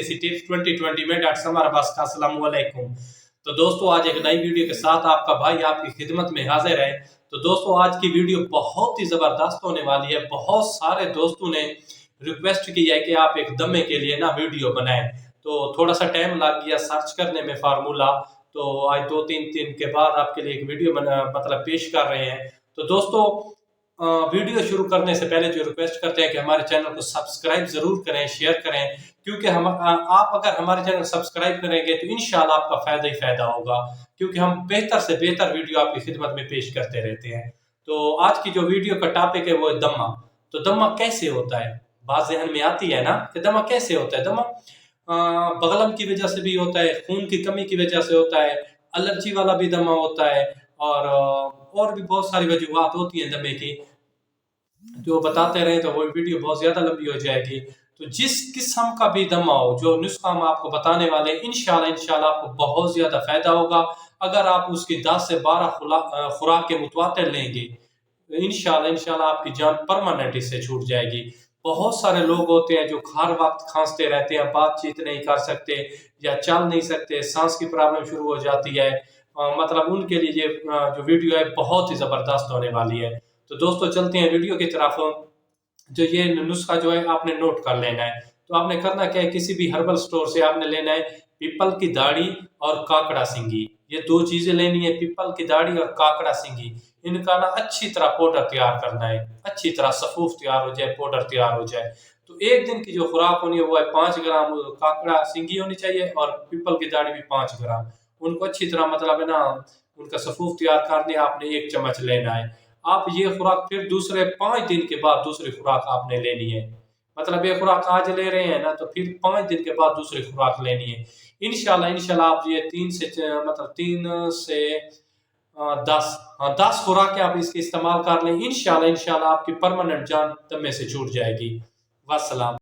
सी tips 2020 में doctor summer Abbas का अस्सलाम वालेकुम। तो दोस्तों आज एक नई वीडियो के साथ आपका भाई आपकी खिदमत में हाजिर है। तो दोस्तों आज की वीडियो बहुत ही ज़बरदस्त होने वाली है। बहुत सारे दोस्तों ने रिक्वेस्ट की है कि आप एक दमे के लिए ना वीडियो बनाएं, तो थोड़ा सा टाइम लग गया सर्च करने में फार्मूला। तो आज 2-3 दिन के बाद आपके लिए एक वीडियो पेश कर रहे हैं। तो दोस्तों वीडियो शुरू करने से पहले जो रिक्वेस्ट करते हैं कि हमारे चैनल को सब्सक्राइब जरूर करें, शेयर करें, क्योंकि आप अगर हमारे चैनल सब्सक्राइब करेंगे तो इंशाल्लाह आपका फायदा ही फायदा होगा, क्योंकि हम बेहतर से बेहतर वीडियो आपकी खिदमत में पेश करते रहते हैं। तो आज की जो वीडियो का टॉपिक है वो है दमा। तो दमा कैसे होता है, बात ज़हन में आती है ना कि दमा कैसे होता है। दमा बगलम की वजह से भी होता है, खून की कमी की वजह से होता है, एलर्जी वाला भी दमा होता है, और भी बहुत सारी वजूहत होती हैं दमे की। जो बताते रहे तो वो वीडियो बहुत ज़्यादा लंबी हो जाएगी। तो जिस किस्म का भी दमा हो, जो नुस्खा हम आपको बताने वाले हैं, इंशाल्लाह आपको बहुत ज़्यादा फायदा होगा। अगर आप उसकी 10 से 12 खुराक के मुतवातिर लेंगे, इंशाल्लाह आपकी जान परमानेंट इससे छूट जाएगी। बहुत सारे लोग होते हैं जो हर वक्त खांसते रहते हैं, बातचीत नहीं कर सकते या चल नहीं सकते, सांस की प्रॉब्लम शुरू हो जाती है। मतलब उनके लिए ये जो वीडियो है बहुत ही ज़बरदस्त होने वाली है। तो दोस्तों चलते हैं वीडियो की तरफ। जो ये नुस्खा जो है आपने नोट कर लेना है। तो आपने करना क्या है, किसी भी हर्बल स्टोर से आपने लेना है पीपल की दाढ़ी और काकड़ा सिंगी। ये दो चीजें लेनी है, पीपल की दाढ़ी और काकड़ा सिंगी। इनका ना अच्छी तरह पाउडर तैयार करना है, अच्छी तरह सफूफ तैयार हो जाए, पाउडर तैयार हो जाए। तो एक दिन की जो खुराक होनी है वो है 5 ग्राम काकड़ा सिंगी होनी चाहिए और पीपल की दाढ़ी भी 5 ग्राम। उनको अच्छी तरह मतलब है ना उनका सफूफ तैयार करने आपने 1 चम्मच लेना है। आप ये खुराक फिर दूसरे 5 दिन के बाद दूसरी खुराक आपने लेनी है। मतलब ये खुराक आज ले रहे हैं ना, तो फिर 5 दिन के बाद दूसरी खुराक लेनी है। इंशाल्लाह आप ये 3 से 10 खुराकें आप इसकी इस्तेमाल कर लें। इंशाल्लाह आपकी परमानेंट जान दमे से छूट जाएगी। वस्सलाम।